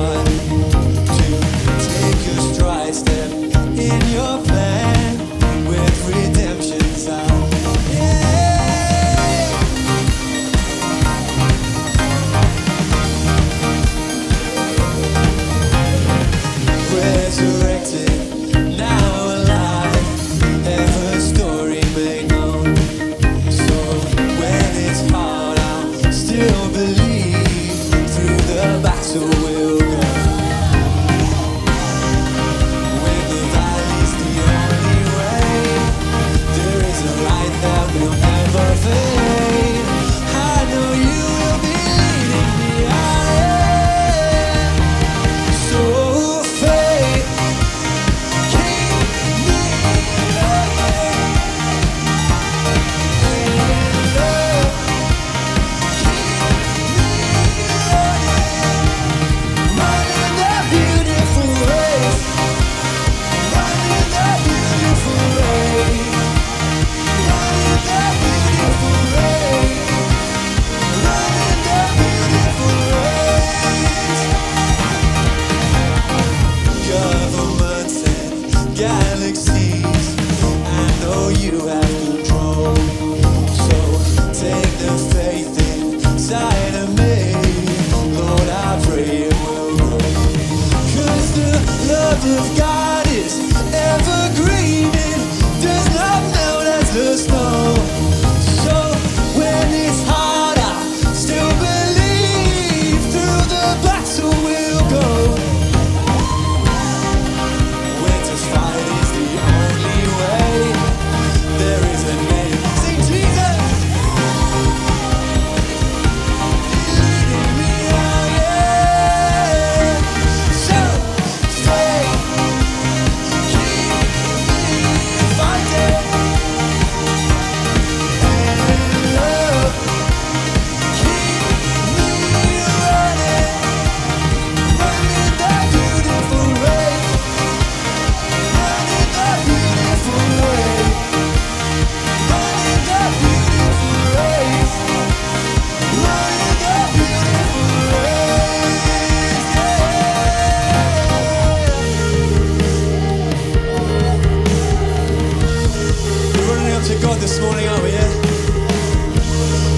heart to take a stride step in your plan with redemption sound. Resurrected, now alive, heaven's story made known. So when it's hard, I'll still believe through the battle we'll go. When the valley's the only way, there is a light that will never fade. I know you will be leading me out. So faith, keep me loving. In love, keep me running. Running that beautiful race. Running that beautiful race. Running that beautiful race. Running that beautiful race. Governments and galaxies, I know you have control. So take the faith inside of me, Lord, I pray it will grow. 'Cause the love of God is evergreen, it does not melt as the snow. So when it's hard, I still believe through the battle we'll go. When to fight is the only way, there is a name. Sing Jesus! Leading me out, yeah. So faith, keep me fighting. And love, keep me running. Running that beautiful race. Running that beautiful race. Running that beautiful race. Running that beautiful race. We're running up to God this morning, aren't we? Yeah?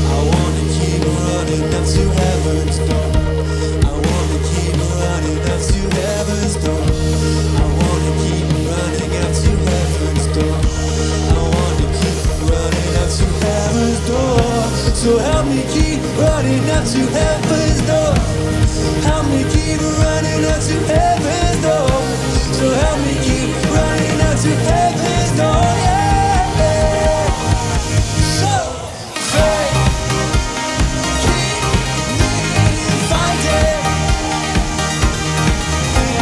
I wanna keep running up to heaven's door. I wanna keep running up to heaven's door. I wanna keep running up to heaven's door. I wanna keep running up to heaven's door. So help me keep running up to heaven's door. Help me keep running up to heaven's door. So help me keep running up to heaven's door. Yeah. So faith, keep me fighting. In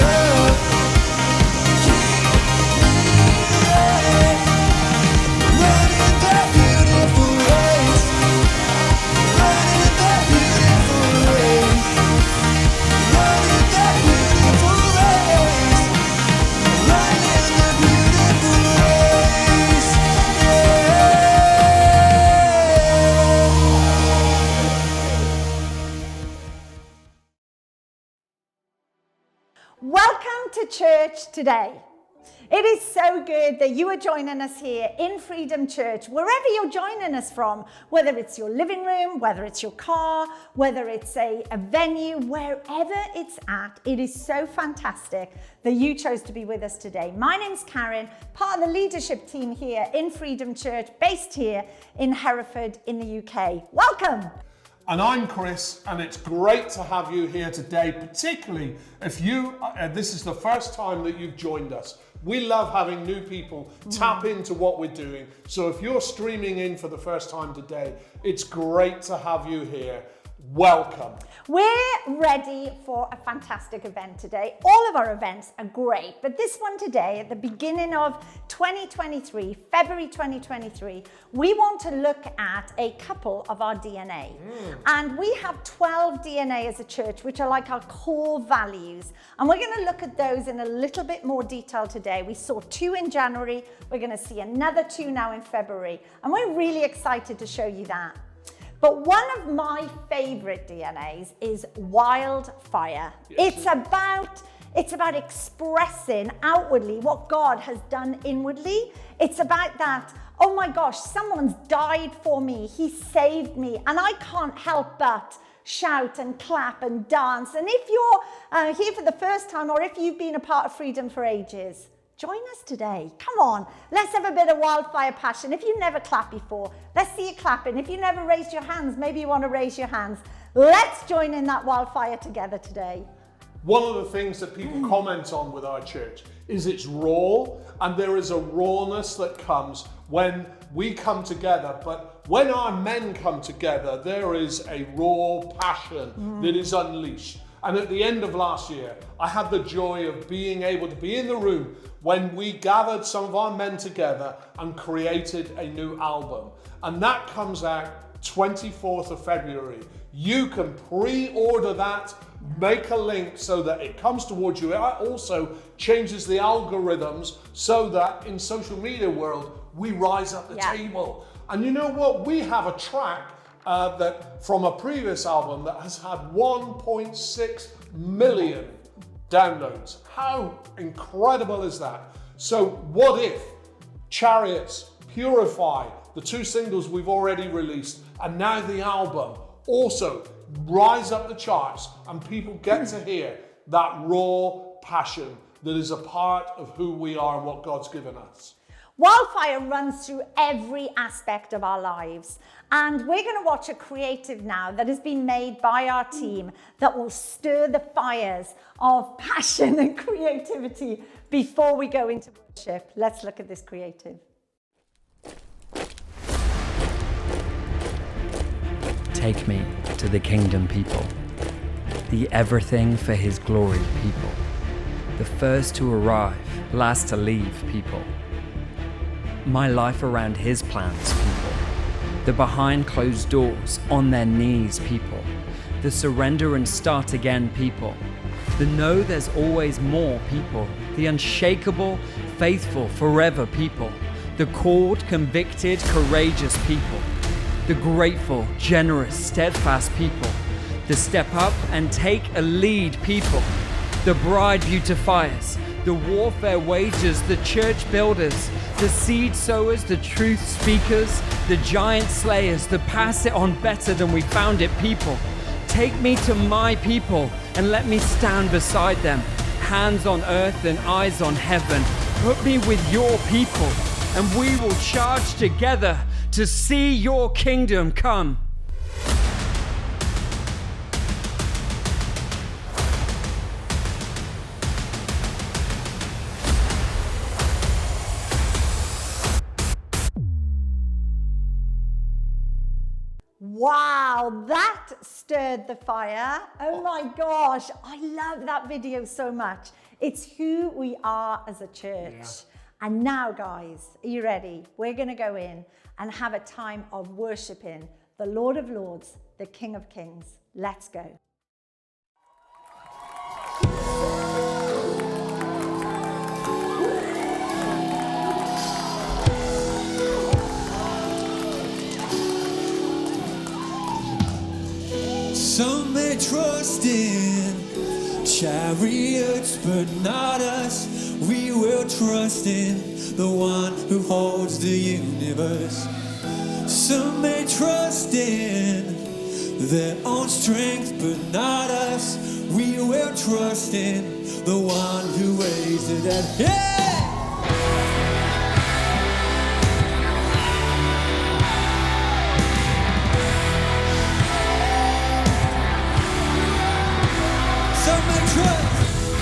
love, keep me running. Running that beautiful race. Running that beautiful race. Running that beautiful race. Running the beautiful race. Yeah. Welcome to church today. It is so good that you are joining us here in Freedom Church, wherever you're joining us from, whether it's your living room, whether it's your car, whether it's a venue, wherever it's at. It is so fantastic that you chose to be with us today. My name's Karen, part of the leadership team here in Freedom Church, based here in Hereford in the UK. Welcome. And I'm Chris, and it's great to have you here today, particularly if this is the first time that you've joined us. We love having new people tap into what we're doing. So if you're streaming in for the first time today, it's great to have you here. Welcome. We're ready for a fantastic event today. All of our events are great, but this one today, at the beginning of 2023, February 2023, we want to look at a couple of our DNA. And we have 12 DNA as a church, which are like our core values. And we're going to look at those in a little bit more detail today. We saw 2 in January. We're going to see another 2 now in February. And we're really excited to show you that. But one of my favorite DNAs is wildfire. It's about expressing outwardly what God has done inwardly. It's about that, oh my gosh, someone's died for me. He saved me. And I can't help but shout and clap and dance. And if you're here for the first time, or if you've been a part of Freedom for ages, join us today. Come on, let's have a bit of wildfire passion. If you've never clapped before, let's see you clapping. If you never raised your hands, maybe you want to raise your hands. Let's join in that wildfire together today. One of the things that people comment on with our church is it's raw, and there is a rawness that comes when we come together. But when our men come together, there is a raw passion that is unleashed. And at the end of last year, I had the joy of being able to be in the room when we gathered some of our men together and created a new album. And that comes out 24th of February. You can pre-order that, make a link so that it comes towards you. It also changes the algorithms so that in social media world, we rise up the table. And you know what? We have a track that from a previous album that has had 1.6 million downloads. How incredible is that? So what if Chariots, Purify, the two singles we've already released, and now the album also rise up the charts and people get to hear that raw passion that is a part of who we are and what God's given us. Wildfire runs through every aspect of our lives. And we're going to watch a creative now that has been made by our team that will stir the fires of passion and creativity before we go into worship. Let's look at this creative. Take me to the kingdom people, the everything for his glory people, the first to arrive, last to leave people. My life around his plans people, the behind closed doors, on their knees people, the surrender and start again people, the know there's always more people, the unshakable, faithful, forever people, the called, convicted, courageous people, the grateful, generous, steadfast people, the step up and take a lead people, the bride beautifiers, the warfare wagers, the church builders, the seed sowers, the truth speakers, the giant slayers, the pass it on better than we found it people. Take me to my people and let me stand beside them, hands on earth and eyes on heaven. Put me with your people and we will charge together to see your kingdom come. Wow, that stirred the fire. Oh my gosh, I love that video so much. It's who we are as a church. Yeah. And now, guys, are you ready? We're going to go in and have a time of worshiping the Lord of Lords, the King of Kings. Let's go. Some may trust in chariots, but not us. We will trust in the one who holds the universe. Some may trust in their own strength, but not us. We will trust in the one who raised the dead. Yeah!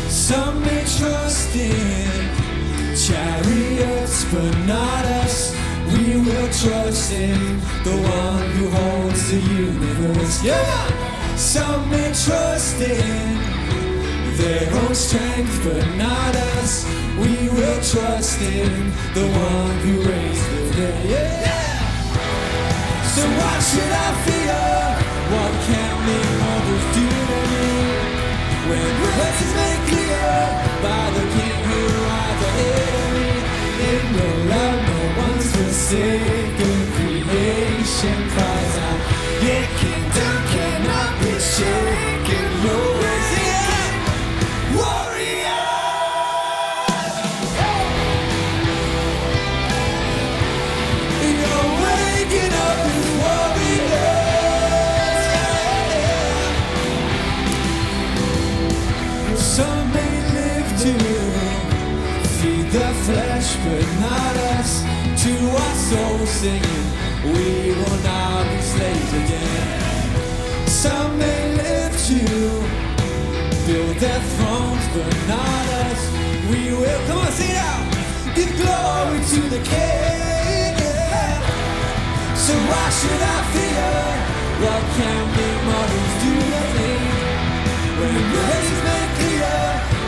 Some may trust in chariots, but not us. We will trust in the one who holds the universe. Yeah! Some may trust in their own strength, but not us. We will trust in the one who raised the dead. Yeah! So why should I fear? What can the others do to me? When the rest is made clear by the King who rides ahead of me. In your love, no one's forsaken. Creation cries out, yeah. Some may live to feed the flesh, but not us. To our soul singing, we will not be slaves again. Some may live to build their thrones, but not us. We will, come on, sing it out. Give glory to the King. Yeah. So why should I fear? What can big mortals do to me? When grace is made clear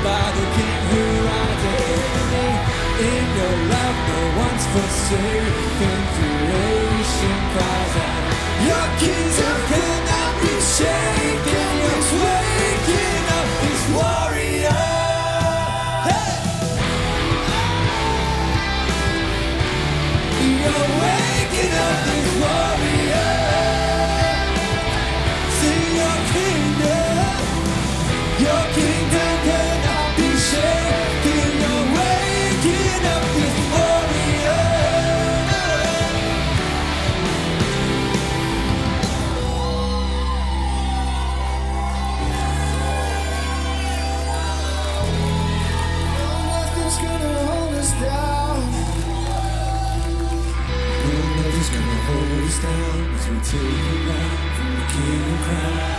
by the King who rides ahead of me. In your love, no one's forsaken. Creation cries out. Your kingdom cannot be shaken. You're waking up this warrior. Hey! You're waking up this warrior. See your kingdom cannot be shaken. You're waking up this warrior. Nothing's gonna hold us down. Nothing's gonna hold us down as we take it back from the King and crown.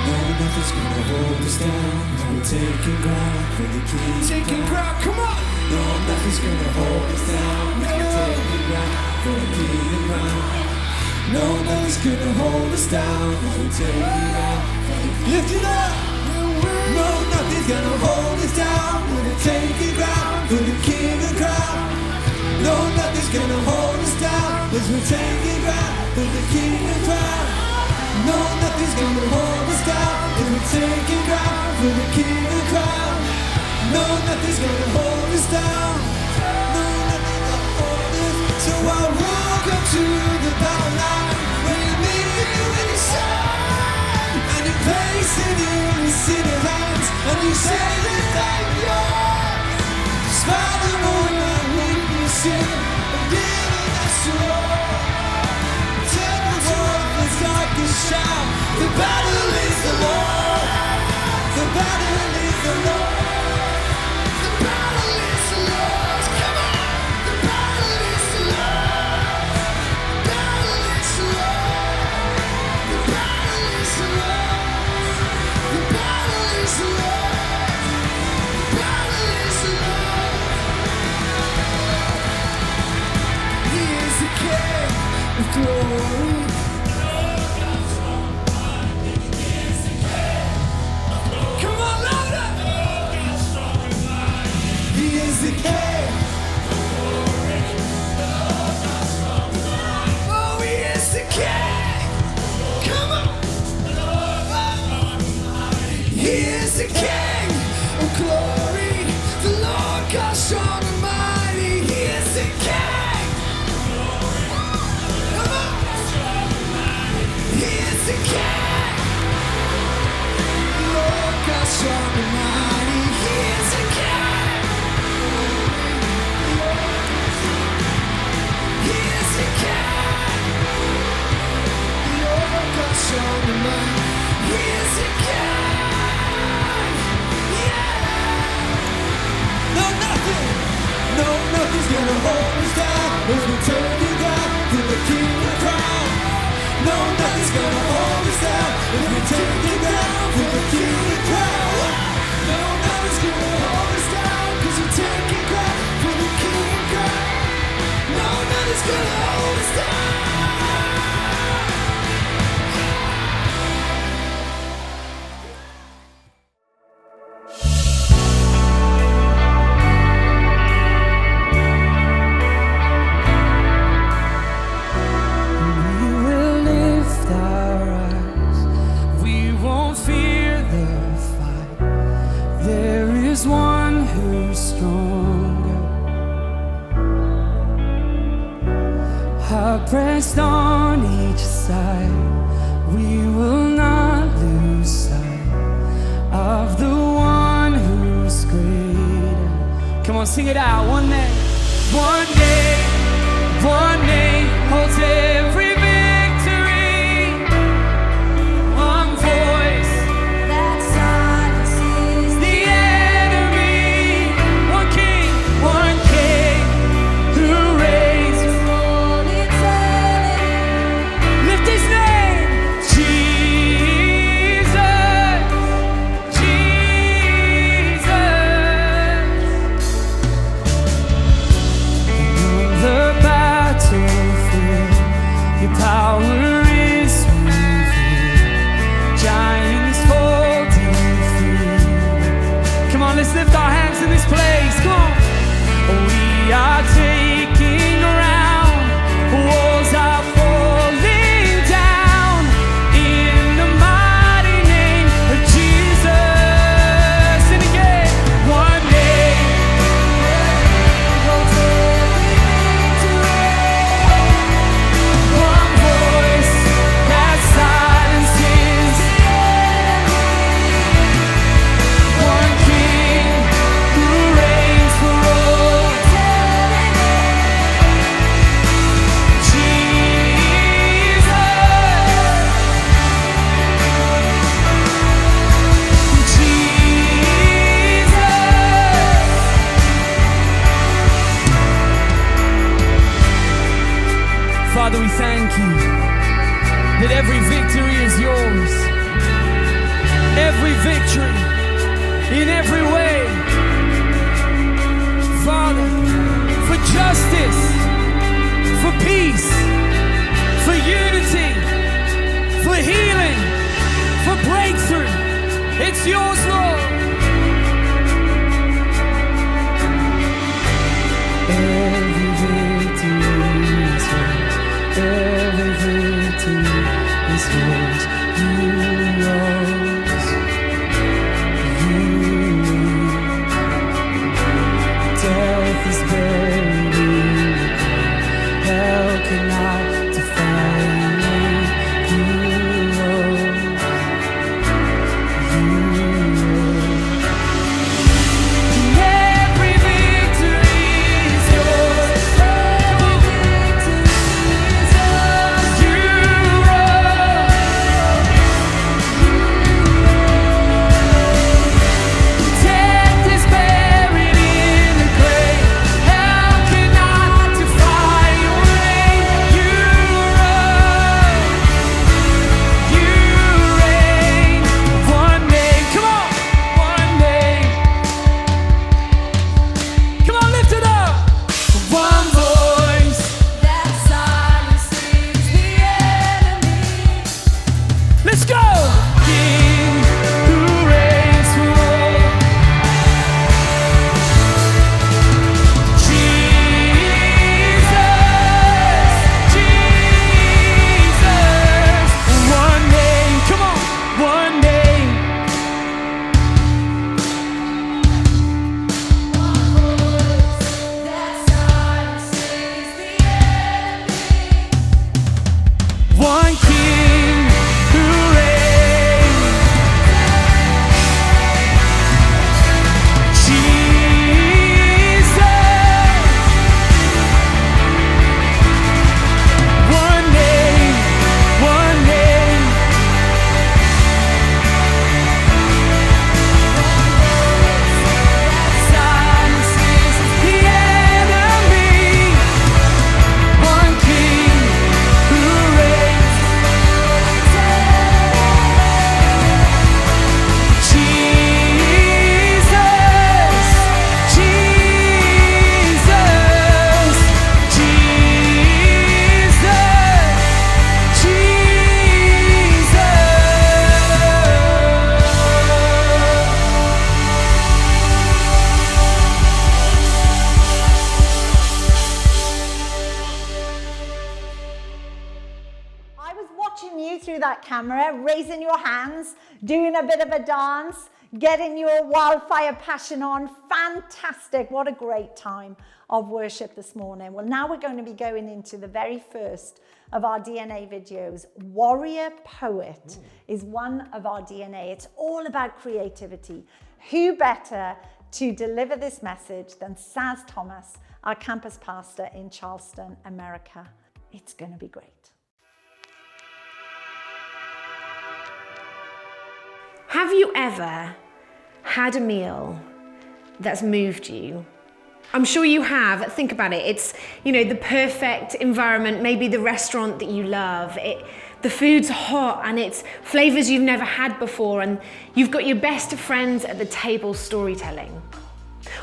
No, nothing's gonna hold us down as we're taking ground for the King. Taking ground, come on! No, nothing's gonna hold us down as we're taking ground for the King and crown. No, nothing's gonna hold us down as we're taking ground. Lift it up! No, nothing's gonna hold us down when we're taking ground for the King and crown. No, nothing's gonna hold us down as we're taking ground for the King and crown. No, nothing's gonna hold us down as we're taking ground for the King and crown. No, nothing's gonna hold us down. No, nothing's gonna hold us. So I walk up to the battle line where you meet you in the sun, and you place it in your sinning hands, and you say that thank you. Smile on my weaknesses and giving us all. Turn the world as darkest shout. The battle is the Lord. The battle is the Lord. The battle is the Lord. Come on. The battle is the Lord. The battle is the Lord. The battle is the Lord. The battle is the Lord. The battle is the Lord. He is the King of glory. Come on, louder! He is the King. Oh, he is the King. Come on. He is the King of glory. The Lord God strong and mighty. He is the King. Come on. He is the King. Lord God strong and mighty. He is the King. He is the King. Lord God strong and mighty. He is the King. Yeah. No, nothing's gonna hold us down as we take it down to the King and crown. No, nothing's gonna hold us down as we take it down to the King and crown. No, nothing's gonna hold us down 'cause we're taking ground for the King and crown. No, nothing's gonna hold us down. We will lift our eyes. We won't fear the fight. There is one who's stronger. Pressed on each side, we will not lose sight of the one who's greater. Come on, sing it out. One name holds every victory. One voice that silences the let's lift our hands in this place. Come on. We are taking ground. Walls are falling down in the mighty name of Jesus. And again, one day, one voice that silences, one King who reigns for all. Father, we thank you that every victory is yours. Every victory, in every way. Father, for justice, for peace, for unity, for healing, for breakthrough. It's yours, Lord. Every victory is yours. Every victory is yours. You rose. You reign. Death is buried in the grave. Hell cannot define me. You rose. You reign. Every victory is yours. Every victory is yours. You rose. Death is buried in the grave. Hell cannot defy your name. You rose. You reign. One name. Come on. One name. Come on, lift it up. One voice that silences the enemy. Let's go. King who reigns for all. Jesus. One name. Come on. One name. One King who reigns. Jesus. One name. One name. Silences the enemy. One King who reigns. Jesus, Jesus, Jesus, I was watching you through that camera, raising your hands, doing a bit of a dance, getting your wildfire passion on. Fantastic. What a great time of worship this morning. Well, now we're going to be going into the very first of our DNA videos. Warrior Poet is one of our DNA. It's all about creativity. Who better to deliver this message than Saz Thomas, our campus pastor in Charleston, America? It's going to be great. Have you ever had a meal that's moved you? I'm sure you have. Think about it. It's, the perfect environment, maybe the restaurant that you love. The food's hot and it's flavors you've never had before, and you've got your best friends at the table storytelling.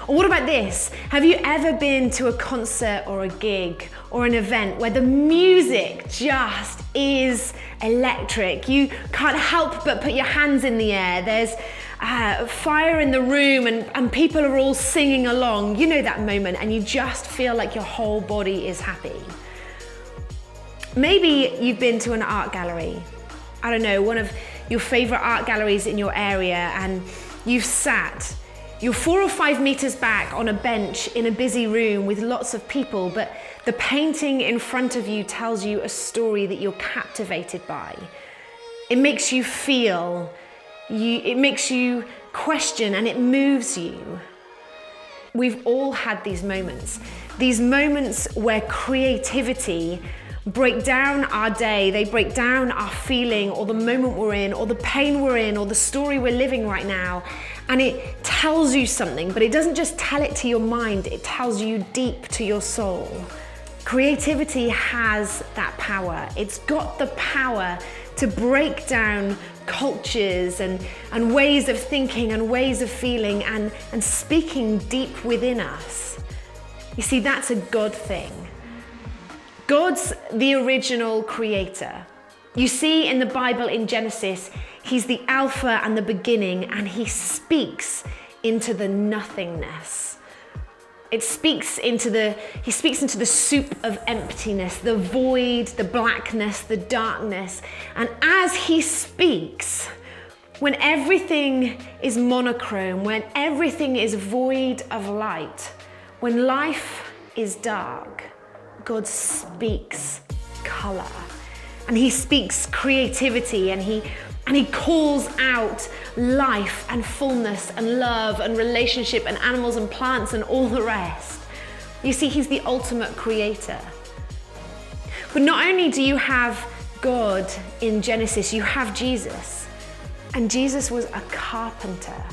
Or what about this? Have you ever been to a concert or a gig or an event where the music just is electric? You can't help but put your hands in the air. There's fire in the room and people are all singing along. You know that moment, and you just feel like your whole body is happy. Maybe you've been to an art gallery. I don't know, one of your favorite art galleries in your area, and you've sat. You're 4 or 5 meters back on a bench in a busy room with lots of people, but the painting in front of you tells you a story that you're captivated by. It makes you feel, it makes you question, and it moves you. We've all had these moments where creativity break down our day, they break down our feeling or the moment we're in or the pain we're in or the story we're living right now, and it tells you something, but it doesn't just tell it to your mind, it tells you deep to your soul. Creativity has that power. It's got the power to break down cultures and ways of thinking and ways of feeling and speaking deep within us. You see, that's a God thing. God's the original creator. You see in the Bible in Genesis, he's the Alpha and the beginning, and he speaks into the nothingness. He speaks into the soup of emptiness, the void, the blackness, the darkness. And as he speaks, when everything is monochrome, when everything is void of light, when life is dark, God speaks color, and he speaks creativity, and he calls out life and fullness and love and relationship and animals and plants and all the rest. You see, he's the ultimate creator. But not only do you have God in Genesis, you have Jesus. And Jesus was a carpenter.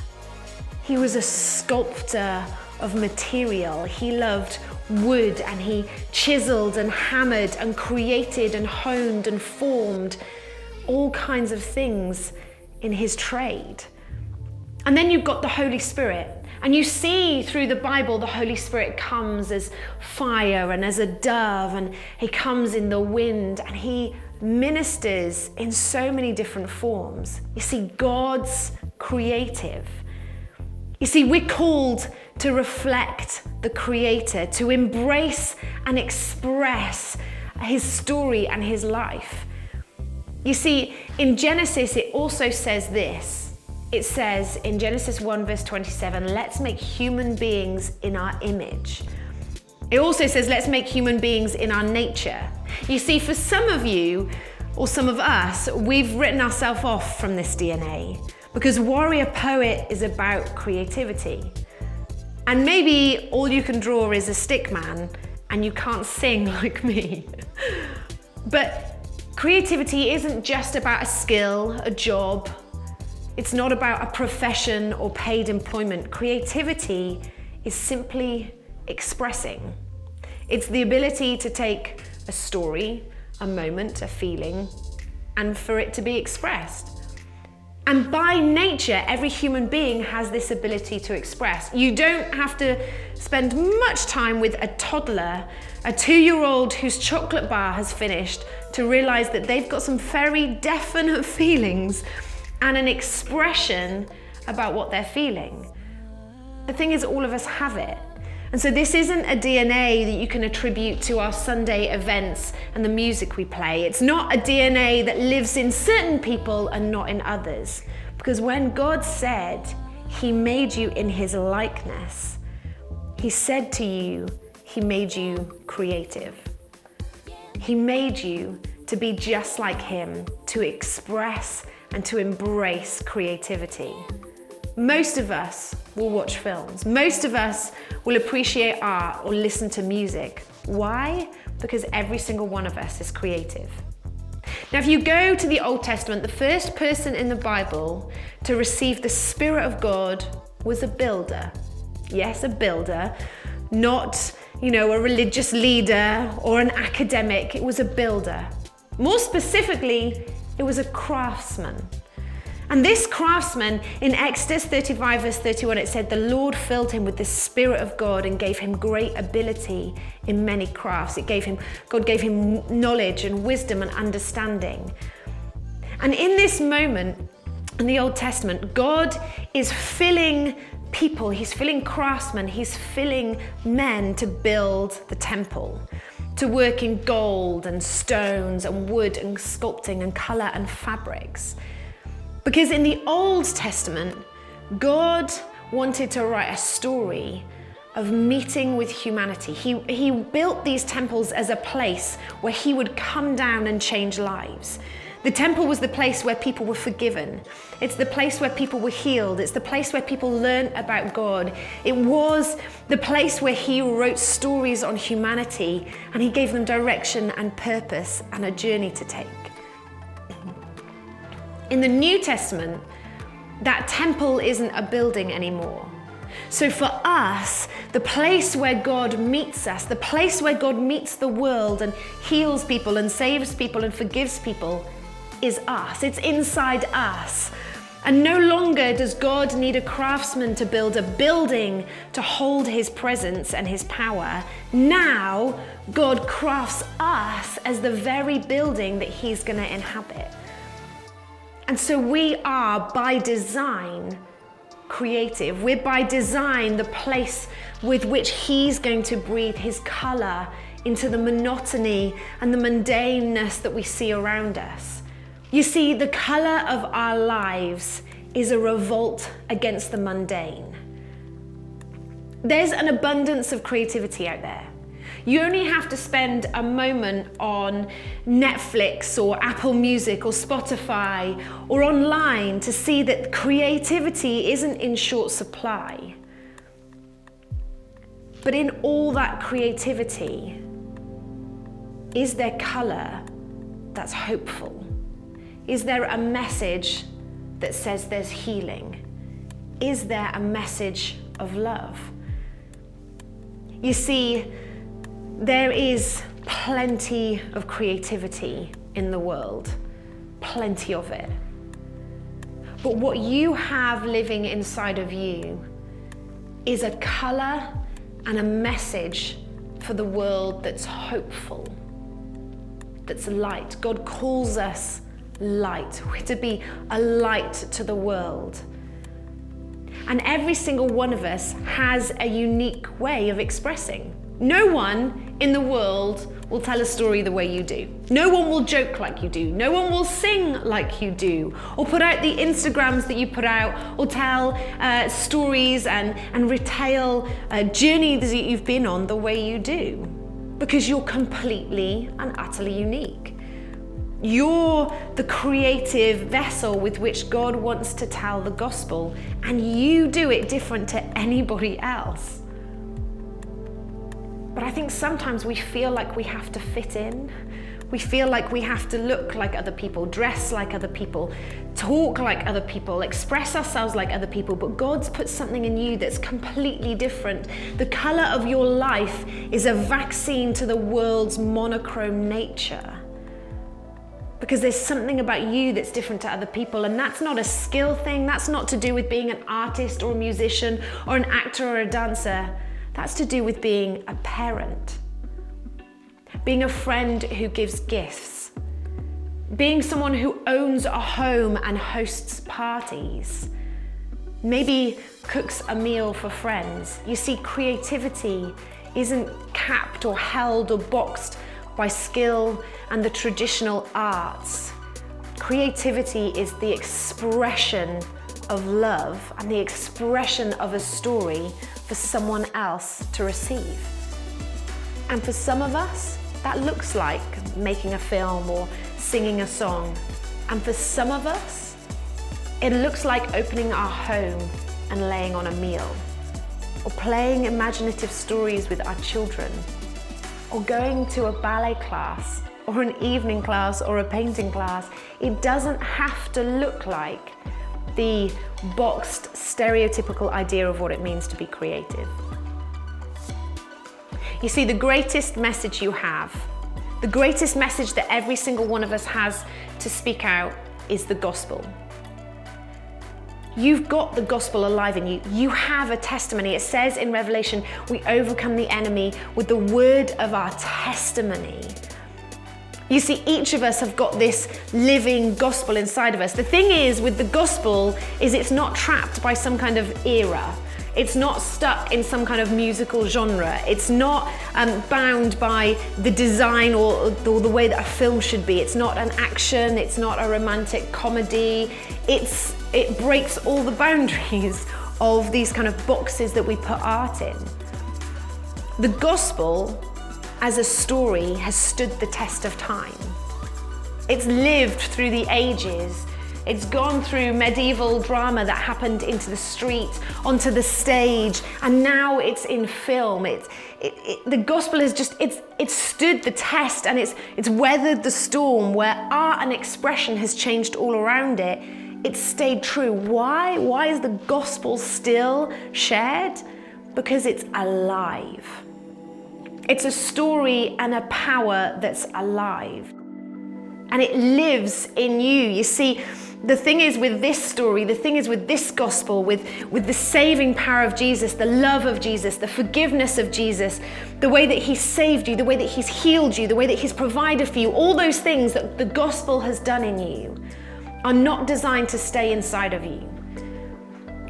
He was a sculptor of material. He loved wood, and he chiseled and hammered and created and honed and formed all kinds of things in his trade. And then you've got the Holy Spirit, and you see through the Bible the Holy Spirit comes as fire and as a dove, and he comes in the wind, and he ministers in so many different forms. You see, God's creative. You see, we're called to reflect the Creator, to embrace and express his story and his life. You see, in Genesis, it also says this. It says in Genesis 1 verse 27, let's make human beings in our image. It also says, let's make human beings in our nature. You see, for some of you, or some of us, we've written ourselves off from this DNA, because Warrior Poet is about creativity. And maybe all you can draw is a stick man, and you can't sing like me. But creativity isn't just about a skill, a job. It's not about a profession or paid employment. Creativity is simply expressing. It's the ability to take a story, a moment, a feeling, and for it to be expressed. And by nature, every human being has this ability to express. You don't have to spend much time with a toddler, a 2-year-old whose chocolate bar has finished, to realize that they've got some very definite feelings and an expression about what they're feeling. The thing is, all of us have it. And so this isn't a DNA that you can attribute to our Sunday events and the music we play. It's not a DNA that lives in certain people and not in others. Because when God said he made you in his likeness, he said to you, he made you creative. He made you to be just like him, to express and to embrace creativity. Most of us will watch films. Most of us will appreciate art or listen to music. Why? Because every single one of us is creative. Now, if you go to the Old Testament, the first person in the Bible to receive the Spirit of God was a builder. Yes, a builder, not, a religious leader or an academic. It was a builder. More specifically, it was a craftsman. And this craftsman, in Exodus 35 verse 31, it said, the Lord filled him with the Spirit of God and gave him great ability in many crafts. God gave him knowledge and wisdom and understanding. And in this moment, in the Old Testament, God is filling people, he's filling craftsmen, he's filling men to build the temple, to work in gold and stones and wood and sculpting and color and fabrics. Because in the Old Testament, God wanted to write a story of meeting with humanity. He built these temples as a place where he would come down and change lives. The temple was the place where people were forgiven. It's the place where people were healed. It's the place where people learned about God. It was the place where he wrote stories on humanity and he gave them direction and purpose and a journey to take. In the New Testament, that temple isn't a building anymore. So for us, the place where God meets us, the place where God meets the world and heals people and saves people and forgives people is us. It's inside us. And no longer does God need a craftsman to build a building to hold his presence and his power. Now, God crafts us as the very building that he's going to inhabit. And so we are, by design, creative. We're by design the place with which he's going to breathe his color into the monotony and the mundaneness that we see around us. You see, the color of our lives is a revolt against the mundane. There's an abundance of creativity out there. You only have to spend a moment on Netflix or Apple Music or Spotify or online to see that creativity isn't in short supply. But in all that creativity, is there color that's hopeful? Is there a message that says there's healing? Is there a message of love? You see, there is plenty of creativity in the world, plenty of it. But what you have living inside of you is a color and a message for the world that's hopeful, that's light. God calls us light. We're to be a light to the world. And every single one of us has a unique way of expressing. No one in the world will tell a story the way you do. No one will joke like you do. No one will sing like you do, or put out the Instagrams that you put out, or tell stories and retail journeys that you've been on the way you do, because you're completely and utterly unique. You're the creative vessel with which God wants to tell the gospel, and you do it different to anybody else. But I think sometimes we feel like we have to fit in. We feel like we have to look like other people, dress like other people, talk like other people, express ourselves like other people. But God's put something in you that's completely different. The color of your life is a vaccine to the world's monochrome nature. Because there's something about you that's different to other people, and that's not a skill thing. That's not to do with being an artist or a musician or an actor or a dancer. That's to do with being a parent, being a friend who gives gifts, being someone who owns a home and hosts parties, maybe cooks a meal for friends. You see, creativity isn't capped or held or boxed by skill and the traditional arts. Creativity is the expression of love and the expression of a story for someone else to receive. And for some of us, that looks like making a film or singing a song. And for some of us, it looks like opening our home and laying on a meal, or playing imaginative stories with our children, or going to a ballet class, or an evening class, or a painting class. It doesn't have to look like the boxed, stereotypical idea of what it means to be creative. You see, the greatest message you have, the greatest message that every single one of us has to speak out is the gospel. You've got the gospel alive in you. You have a testimony. It says in Revelation, we overcome the enemy with the word of our testimony. You see, each of us have got this living gospel inside of us. The thing is with the gospel is it's not trapped by some kind of era. It's not stuck in some kind of musical genre. It's not bound by the design or the way that a film should be. It's not an action, it's not a romantic comedy. It breaks all the boundaries of these kind of boxes that we put art in. The gospel as a story has stood the test of time. It's lived through the ages. It's gone through medieval drama that happened into the street, onto the stage, and now it's in film. The gospel is just, it's stood the test, and it's weathered the storm where art and expression has changed all around it. It's stayed true. Why? Why is the gospel still shared? Because it's alive. It's a story and a power that's alive. And it lives in you. You see, the thing is with this story, the thing is with this gospel, with the saving power of Jesus, the love of Jesus, the forgiveness of Jesus, the way that He saved you, the way that He's healed you, the way that He's provided for you, all those things that the gospel has done in you are not designed to stay inside of you.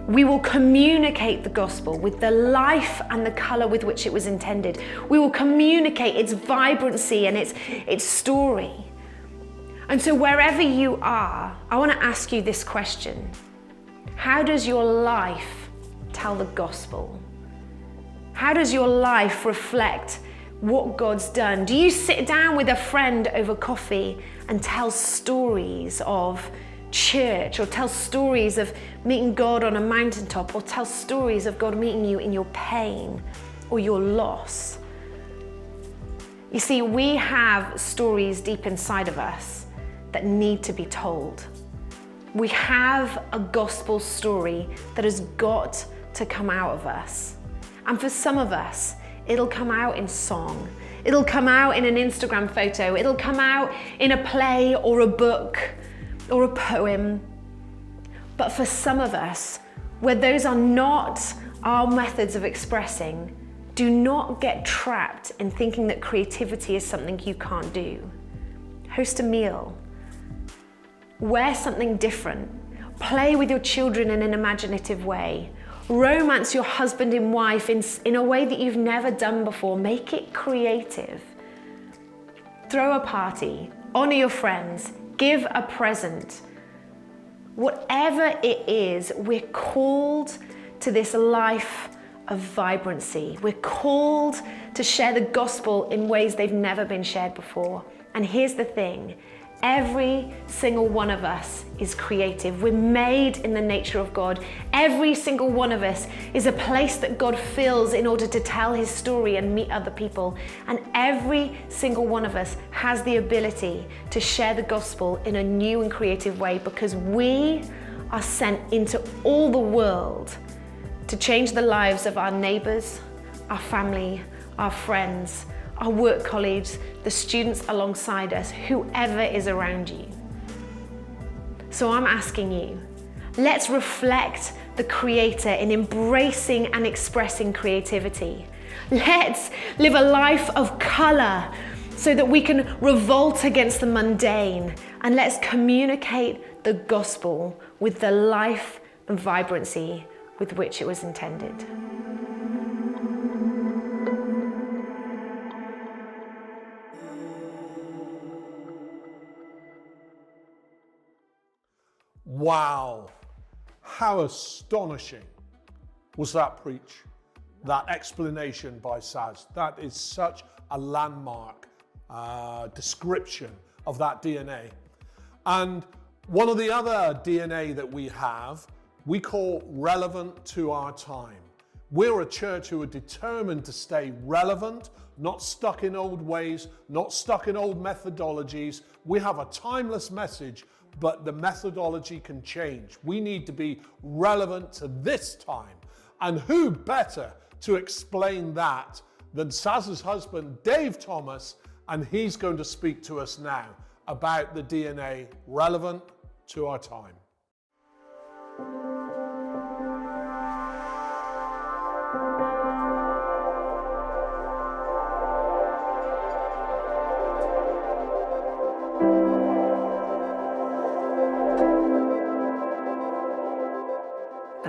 We will communicate the gospel with the life and the color with which it was intended. We will communicate its vibrancy and its story. And so wherever you are, I want to ask you this question. How does your life tell the gospel? How does your life reflect what God's done? Do you sit down with a friend over coffee and tell stories of church, or tell stories of meeting God on a mountaintop, or tell stories of God meeting you in your pain or your loss? You see, we have stories deep inside of us that need to be told. We have a gospel story that has got to come out of us. And for some of us, it'll come out in song. It'll come out in an Instagram photo. It'll come out in a play or a book or a poem. But for some of us, where those are not our methods of expressing, do not get trapped in thinking that creativity is something you can't do. Host a meal. Wear something different. Play with your children in an imaginative way. Romance your husband and wife in a way that you've never done before. Make it creative. Throw a party. Honor your friends. Give a present. Whatever it is, we're called to this life of vibrancy. We're called to share the gospel in ways they've never been shared before. And here's the thing. Every single one of us is creative. We're made in the nature of God. Every single one of us is a place that God fills in order to tell His story and meet other people. And every single one of us has the ability to share the gospel in a new and creative way, because we are sent into all the world to change the lives of our neighbors, our family, our friends, our work colleagues, the students alongside us, whoever is around you. So I'm asking you, let's reflect the Creator in embracing and expressing creativity. Let's live a life of color so that we can revolt against the mundane, and let's communicate the gospel with the life and vibrancy with which it was intended. Wow, how astonishing was that preach, that explanation by Saz. That is such a landmark description of that DNA. And one of the other DNA that we have, we call relevant to our time. We're a church who are determined to stay relevant, not stuck in old ways, not stuck in old methodologies. We have a timeless message, but the methodology can change. We need to be relevant to this time. And who better to explain that than Saz's husband, Dave Thomas, and he's going to speak to us now about the DNA relevant to our time.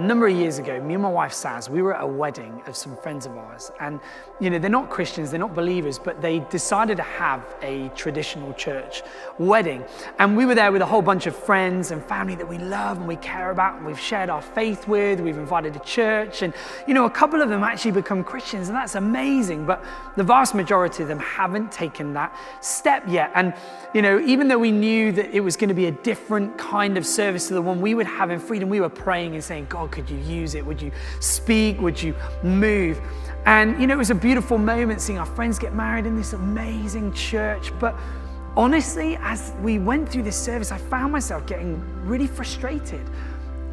number of years ago, me and my wife Saz, we were at a wedding of some friends of ours. And, they're not Christians, they're not believers, but they decided to have a traditional church wedding. And we were there with a whole bunch of friends and family that we love and we care about and we've shared our faith with, we've invited to church. And, a couple of them actually become Christians, and that's amazing. But the vast majority of them haven't taken that step yet. And, even though we knew that it was going to be a different kind of service to the one we would have in Freedom, we were praying and saying, God, could you use it? Would you speak? Would you move? And, it was a beautiful moment seeing our friends get married in this amazing church. But honestly, as we went through this service, I found myself getting really frustrated.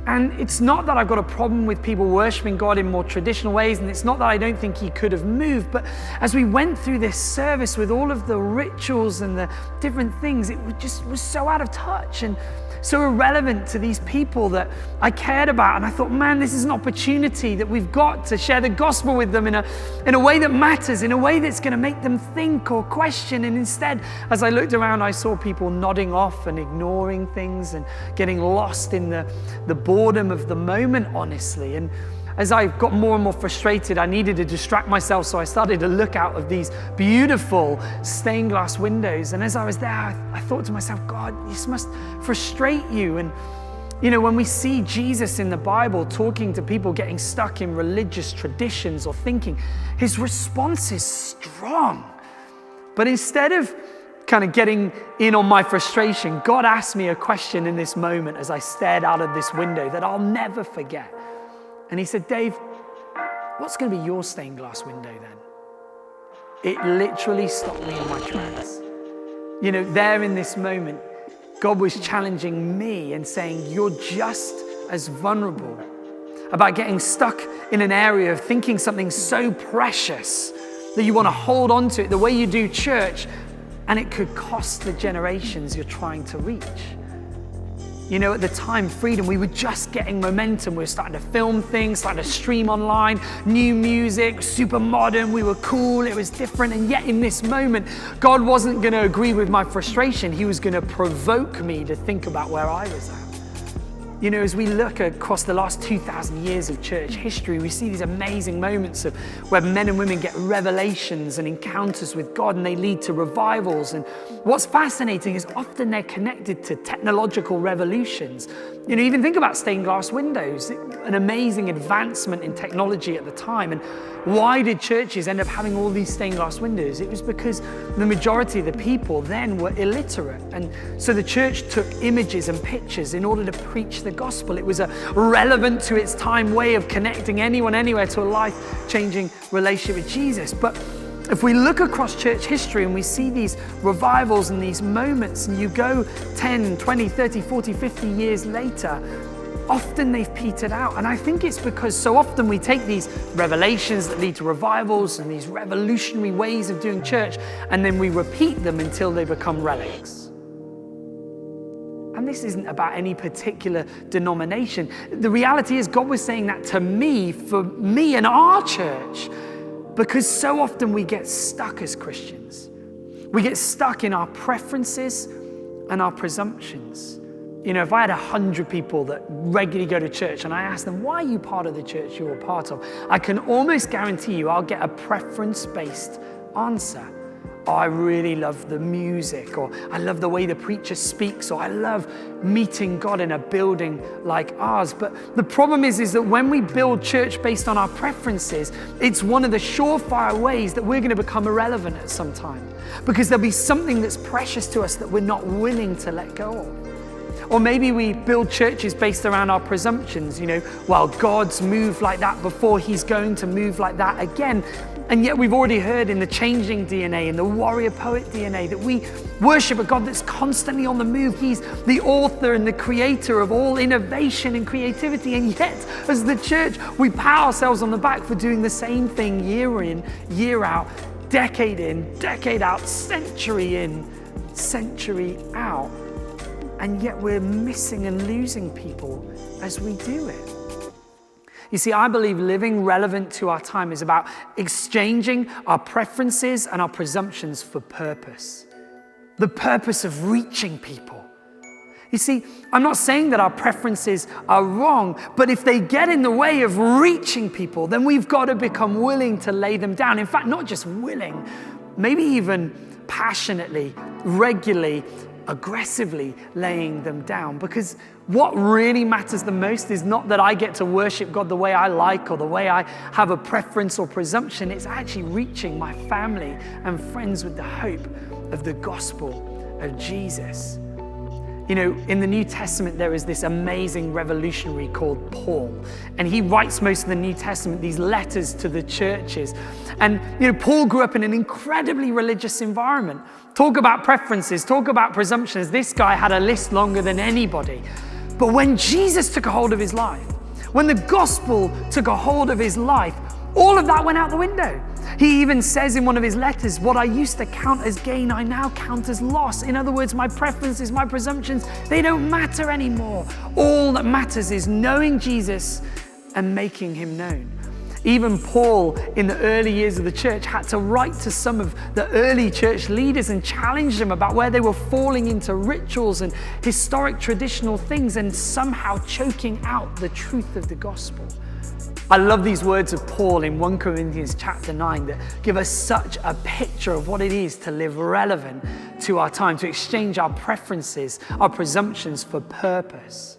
And it's not that I've got a problem with people worshiping God in more traditional ways, and it's not that I don't think he could have moved, but as we went through this service with all of the rituals and the different things, it just was so out of touch and so irrelevant to these people that I cared about. And I thought, man, this is an opportunity that we've got to share the gospel with them in a way that matters, in a way that's going to make them think or question. And instead, as I looked around, I saw people nodding off and ignoring things and getting lost in the boredom of the moment, honestly. And as I got more and more frustrated, I needed to distract myself, so I started to look out of these beautiful stained glass windows. And as I was there, I thought to myself, God, this must frustrate you. And when we see Jesus in the Bible talking to people getting stuck in religious traditions or thinking, his response is strong. But instead of kind of getting in on my frustration, God asked me a question in this moment as I stared out of this window that I'll never forget. And he said, Dave, what's going to be your stained glass window then? It literally stopped me in my tracks. There in this moment, God was challenging me and saying, you're just as vulnerable about getting stuck in an area of thinking something so precious that you want to hold on to it the way you do church, and it could cost the generations you're trying to reach. At the time, Freedom, we were just getting momentum. We were starting to film things, starting to stream online, new music, super modern. We were cool, it was different. And yet in this moment, God wasn't going to agree with my frustration. He was going to provoke me to think about where I was at. As we look across the last 2,000 years of church history, we see these amazing moments of where men and women get revelations and encounters with God, and they lead to revivals. And what's fascinating is often they're connected to technological revolutions. Even think about stained glass windows, an amazing advancement in technology at the time. And why did churches end up having all these stained glass windows? It was because the majority of the people then were illiterate. And so the church took images and pictures in order to preach the gospel. It was a relevant to its time way of connecting anyone anywhere to a life-changing relationship with Jesus. But if we look across church history and we see these revivals and these moments, and you go 10, 20, 30, 40, 50 years later, often they've petered out. And I think it's because so often we take these revelations that lead to revivals and these revolutionary ways of doing church, and then we repeat them until they become relics. And this isn't about any particular denomination. The reality is God was saying that to me, for me and our church, because so often we get stuck as Christians. We get stuck in our preferences and our presumptions. If I had 100 people that regularly go to church and I ask them, why are you part of the church you're a part of? I can almost guarantee you I'll get a preference-based answer. Oh, I really love the music, or I love the way the preacher speaks, or I love meeting God in a building like ours. But the problem is that when we build church based on our preferences, it's one of the surefire ways that we're going to become irrelevant at some time, because there'll be something that's precious to us that we're not willing to let go of. Or maybe we build churches based around our presumptions, well, God's moved like that before, he's going to move like that again. And yet we've already heard in the changing DNA, in the warrior poet DNA, that we worship a God that's constantly on the move. He's the author and the creator of all innovation and creativity. And yet, as the church, we pat ourselves on the back for doing the same thing year in, year out, decade in, decade out, century in, century out. And yet we're missing and losing people as we do it. You see, I believe living relevant to our time is about exchanging our preferences and our presumptions for purpose. The purpose of reaching people. You see, I'm not saying that our preferences are wrong, but if they get in the way of reaching people, then we've got to become willing to lay them down. In fact, not just willing, maybe even passionately, regularly, aggressively laying them down. Because what really matters the most is not that I get to worship God the way I like or the way I have a preference or presumption. It's actually reaching my family and friends with the hope of the gospel of Jesus. You know, in the New Testament, there is this amazing revolutionary called Paul. And he writes most of the New Testament, these letters to the churches. And, you know, Paul grew up in an incredibly religious environment. Talk about preferences, talk about presumptions. This guy had a list longer than anybody. But when Jesus took a hold of his life, when the gospel took a hold of his life, all of that went out the window. He even says in one of his letters, what I used to count as gain, I now count as loss. In other words, my preferences, my presumptions, they don't matter anymore. All that matters is knowing Jesus and making him known. Even Paul, in the early years of the church, had to write to some of the early church leaders and challenge them about where they were falling into rituals and historic traditional things and somehow choking out the truth of the gospel. I love these words of Paul in 1 Corinthians chapter 9 that give us such a picture of what it is to live relevant to our time, to exchange our preferences, our presumptions for purpose.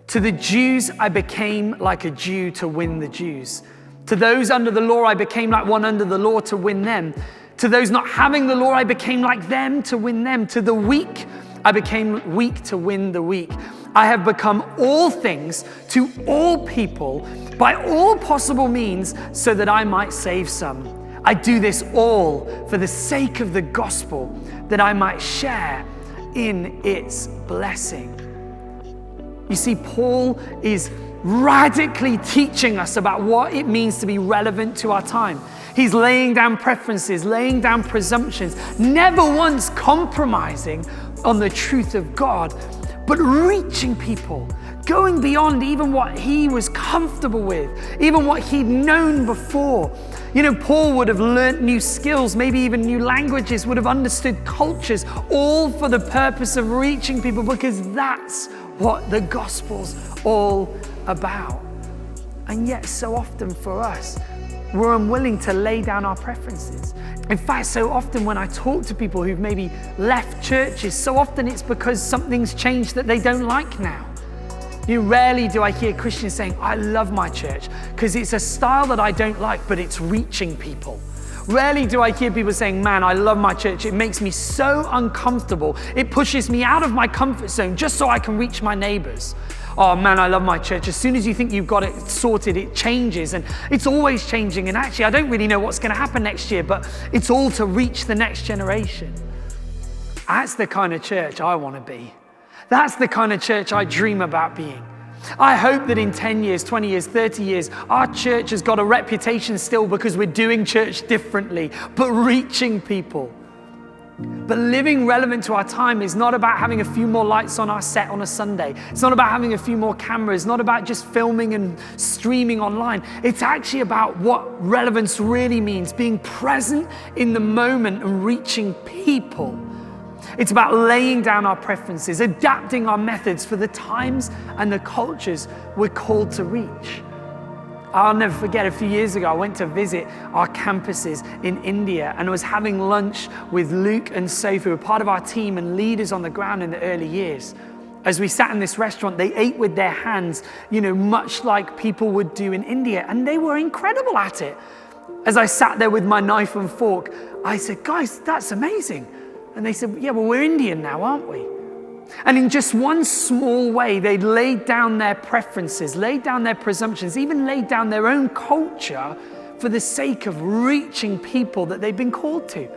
To the Jews, I became like a Jew to win the Jews. To those under the law, I became like one under the law to win them. To those not having the law, I became like them to win them. To the weak, I became weak to win the weak. I have become all things to all people by all possible means so that I might save some. I do this all for the sake of the gospel, that I might share in its blessing. You see, Paul is radically teaching us about what it means to be relevant to our time. He's laying down preferences, laying down presumptions, never once compromising on the truth of God, but reaching people, going beyond even what he was comfortable with, even what he'd known before. You know, Paul would have learnt new skills, maybe even new languages, would have understood cultures, all for the purpose of reaching people, because that's what the gospel's all about. And yet so often for us, we're unwilling to lay down our preferences. In fact, so often when I talk to people who've maybe left churches, so often it's because something's changed that they don't like now. Rarely do I hear Christians saying, I love my church because it's a style that I don't like, but it's reaching people. Rarely do I hear people saying, man, I love my church. It makes me so uncomfortable. It pushes me out of my comfort zone just so I can reach my neighbors. Oh man, I love my church. As soon as you think you've got it sorted, it changes, and it's always changing. And actually, I don't really know what's going to happen next year, but it's all to reach the next generation. That's the kind of church I want to be. That's the kind of church I dream about being. I hope that in 10 years, 20 years, 30 years, our church has got a reputation still because we're doing church differently, but reaching people. But living relevant to our time is not about having a few more lights on our set on a Sunday. It's not about having a few more cameras, not about just filming and streaming online. It's actually about what relevance really means, being present in the moment and reaching people. It's about laying down our preferences, adapting our methods for the times and the cultures we're called to reach. I'll never forget, a few years ago, I went to visit our campuses in India and I was having lunch with Luke and Sophie, who were part of our team and leaders on the ground in the early years. As we sat in this restaurant, they ate with their hands, much like people would do in India, and they were incredible at it. As I sat there with my knife and fork, I said, guys, that's amazing. And they said, yeah, well, we're Indian now, aren't we? And in just one small way, they laid down their preferences, laid down their presumptions, even laid down their own culture for the sake of reaching people that they've been called to.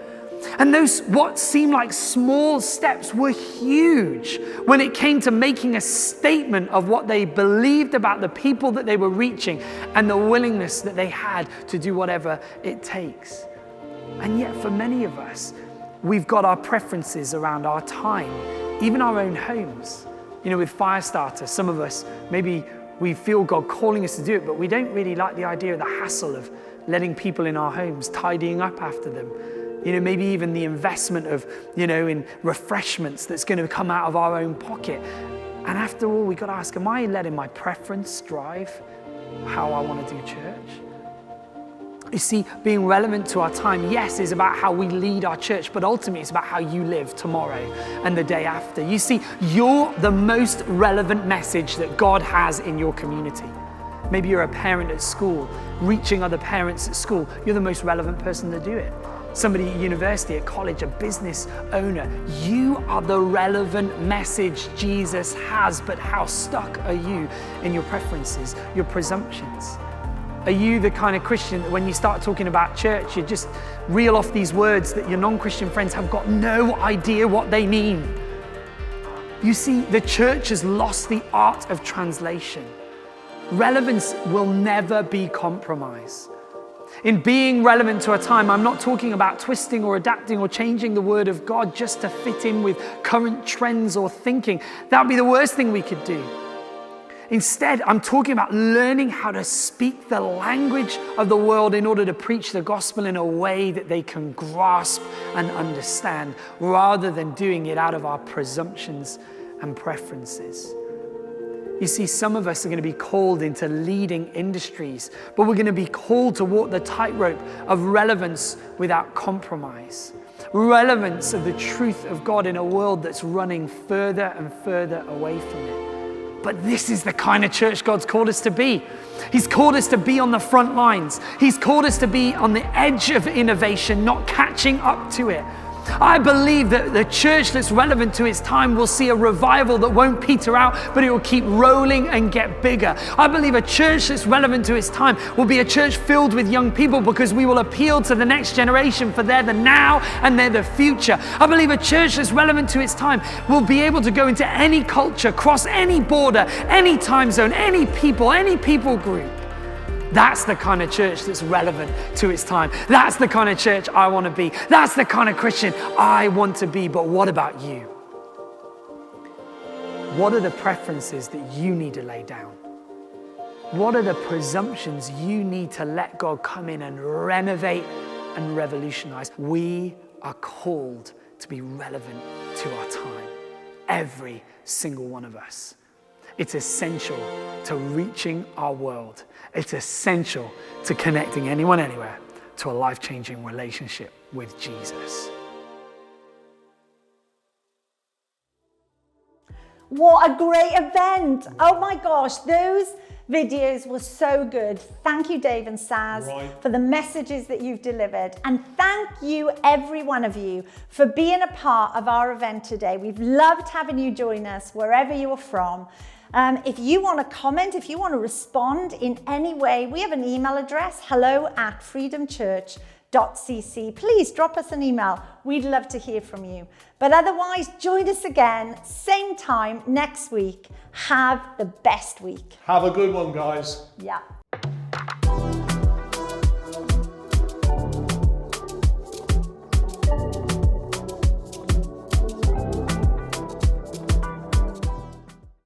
And those what seemed like small steps were huge when it came to making a statement of what they believed about the people that they were reaching and the willingness that they had to do whatever it takes. And yet for many of us, we've got our preferences around our time, even our own homes. With Firestarter, some of us, maybe we feel God calling us to do it, but we don't really like the idea of the hassle of letting people in our homes, tidying up after them. Maybe even the investment of, in refreshments that's going to come out of our own pocket. And after all, we got to ask, am I letting my preference drive how I want to do church? You see, being relevant to our time, yes, is about how we lead our church, but ultimately it's about how you live tomorrow and the day after. You see, you're the most relevant message that God has in your community. Maybe you're a parent at school, reaching other parents at school. You're the most relevant person to do it. Somebody at university, at college, a business owner. You are the relevant message Jesus has, but how stuck are you in your preferences, your presumptions? Are you the kind of Christian that when you start talking about church, you just reel off these words that your non-Christian friends have got no idea what they mean? You see, the church has lost the art of translation. Relevance will never be compromised. In being relevant to a time, I'm not talking about twisting or adapting or changing the word of God just to fit in with current trends or thinking. That would be the worst thing we could do. Instead, I'm talking about learning how to speak the language of the world in order to preach the gospel in a way that they can grasp and understand, rather than doing it out of our presumptions and preferences. You see, some of us are going to be called into leading industries, but we're going to be called to walk the tightrope of relevance without compromise. Relevance of the truth of God in a world that's running further and further away from it. But this is the kind of church God's called us to be. He's called us to be on the front lines. He's called us to be on the edge of innovation, not catching up to it. I believe that the church that's relevant to its time will see a revival that won't peter out, but it will keep rolling and get bigger. I believe a church that's relevant to its time will be a church filled with young people, because we will appeal to the next generation, for they're the now and they're the future. I believe a church that's relevant to its time will be able to go into any culture, cross any border, any time zone, any people group. That's the kind of church that's relevant to its time. That's the kind of church I want to be. That's the kind of Christian I want to be. But what about you? What are the preferences that you need to lay down? What are the presumptions you need to let God come in and renovate and revolutionize? We are called to be relevant to our time. Every single one of us. It's essential to reaching our world. It's essential to connecting anyone, anywhere, to a life-changing relationship with Jesus. What a great event. Oh my gosh, those videos were so good. Thank you, Dave and Saz, for the messages that you've delivered. And thank you, every one of you, for being a part of our event today. We've loved having you join us wherever you're from. If you want to comment, if you want to respond in any way, we have an email address, hello@freedomchurch.cc. Please drop us an email. We'd love to hear from you. But otherwise, join us again, same time next week. Have the best week. Have a good one, guys. Yeah.